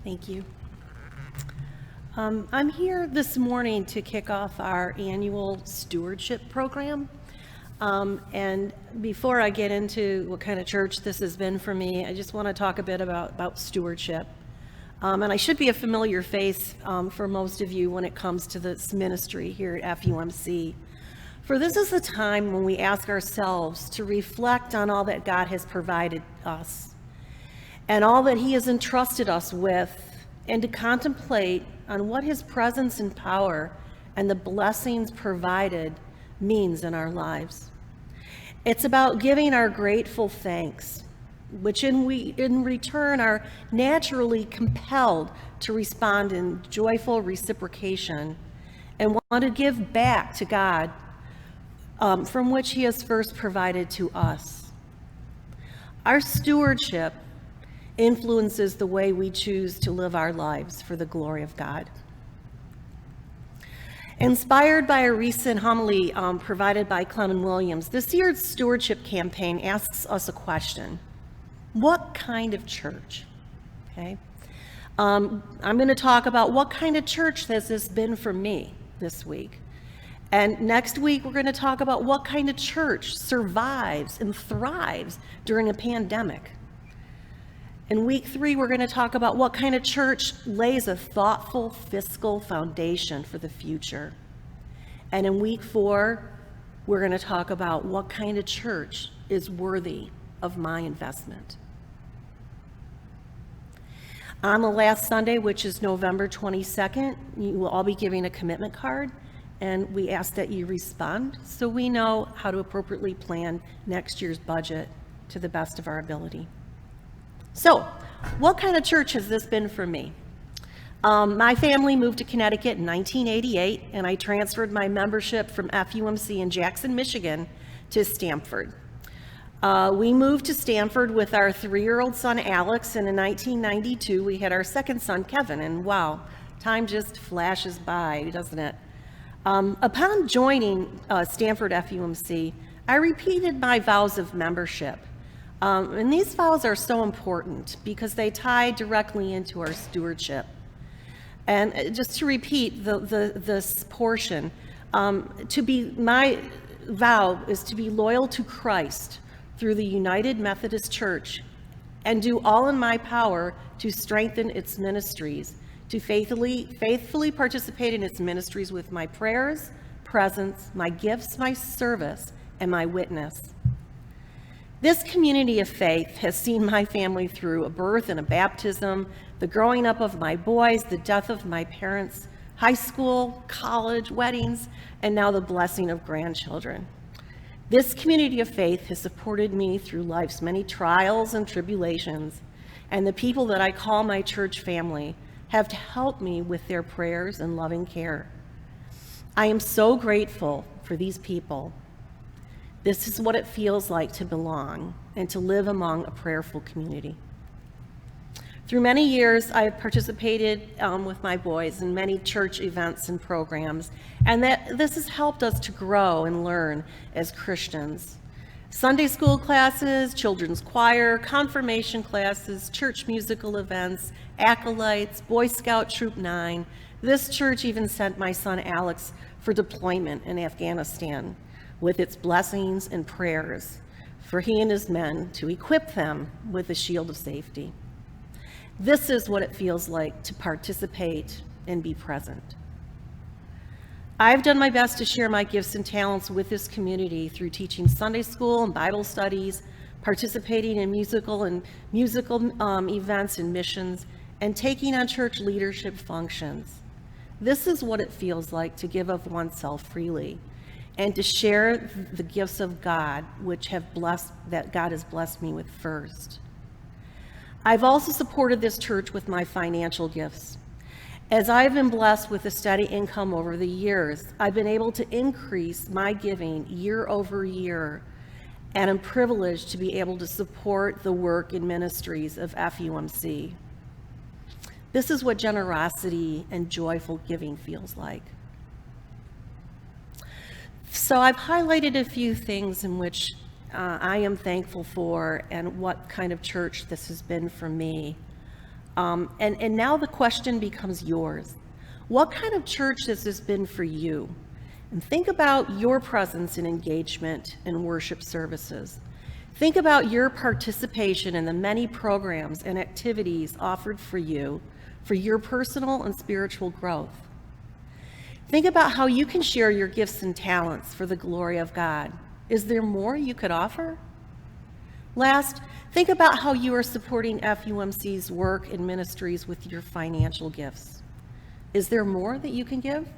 Thank you. I'm here this morning to kick off our annual stewardship program. And before I get into what kind of church this has been for me, I just want to talk a bit about stewardship. And I should be a familiar face for most of you when it comes to this ministry here at FUMC. For this is the time when we ask ourselves to reflect on all that God has provided us and all that He has entrusted us with, and to contemplate on what His presence and power and the blessings provided means in our lives. It's about giving our grateful thanks, which in return are naturally compelled to respond in joyful reciprocation and want to give back to God from which He has first provided to us. Our stewardship influences the way we choose to live our lives for the glory of God. Inspired by a recent homily provided by Clemon Williams, this year's stewardship campaign asks us a question: what kind of church? Okay, I'm going to talk about what kind of church has this been for me this week. And next week, we're going to talk about what kind of church survives and thrives during a pandemic. In week 3, we're going to talk about what kind of church lays a thoughtful fiscal foundation for the future. And in week 4, we're going to talk about what kind of church is worthy of my investment. On the last Sunday, which is November 22nd, you will all be giving a commitment card, and we ask that you respond so we know how to appropriately plan next year's budget to the best of our ability. So, what kind of church has this been for me? My family moved to Connecticut in 1988, and I transferred my membership from FUMC in Jackson, Michigan to Stamford. We moved to Stamford with our 3-year-old son, Alex, and in 1992, we had our second son, Kevin, and wow, time just flashes by, doesn't it? Upon joining Stamford FUMC, I repeated my vows of membership. And these vows are so important because they tie directly into our stewardship. And just to repeat this portion, my vow is to be loyal to Christ through the United Methodist Church and do all in my power to strengthen its ministries, to faithfully participate in its ministries with my prayers, presence, my gifts, my service, and my witness. This community of faith has seen my family through a birth and a baptism, the growing up of my boys, the death of my parents, high school, college, weddings, and now the blessing of grandchildren. This community of faith has supported me through life's many trials and tribulations, and the people that I call my church family have helped me with their prayers and loving care. I am so grateful for these people. This is what it feels like to belong and to live among a prayerful community. Through many years, I have participated with my boys in many church events and programs, and this has helped us to grow and learn as Christians. Sunday school classes, children's choir, confirmation classes, church musical events, acolytes, Boy Scout Troop 9. This church even sent my son Alex for deployment in Afghanistan, with its blessings and prayers for he and his men to equip them with a shield of safety. This is what it feels like to participate and be present. I've done my best to share my gifts and talents with this community through teaching Sunday school and Bible studies, participating in musical events and missions, and taking on church leadership functions. This is what it feels like to give of oneself freely and to share the gifts of God that God has blessed me with first. I've also supported this church with my financial gifts. As I've been blessed with a steady income over the years, I've been able to increase my giving year over year, and I'm privileged to be able to support the work and ministries of FUMC. This is what generosity and joyful giving feels like. So I've highlighted a few things in which I am thankful for and what kind of church this has been for me. And now the question becomes yours. What kind of church has this been for you? And think about your presence and engagement in worship services. Think about your participation in the many programs and activities offered for you for your personal and spiritual growth. Think about how you can share your gifts and talents for the glory of God. Is there more you could offer? Last, think about how you are supporting FUMC's work and ministries with your financial gifts. Is there more that you can give?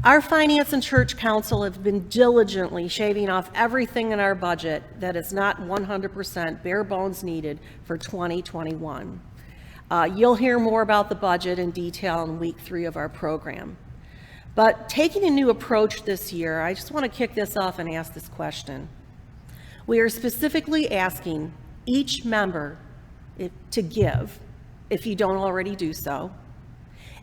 Our Finance and Church Council have been diligently shaving off everything in our budget that is not 100% bare bones needed for 2021. You'll hear more about the budget in detail in week 3 of our program. But taking a new approach this year, I just want to kick this off and ask this question. We are specifically asking each member to give, if you don't already do so.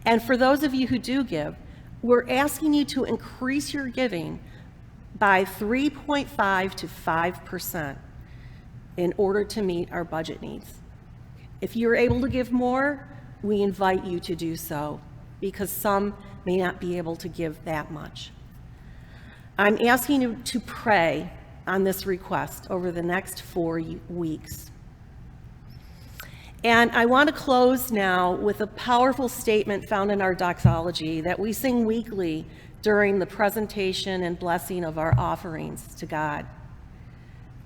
And for those of you who do give, we're asking you to increase your giving by 3.5 to 5% in order to meet our budget needs. If you're able to give more, we invite you to do so, because some may not be able to give that much. I'm asking you to pray on this request over the next 4 weeks. And I want to close now with a powerful statement found in our doxology that we sing weekly during the presentation and blessing of our offerings to God.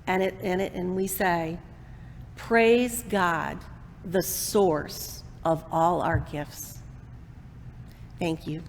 And we say, "Praise God, the source of all our gifts." Thank you.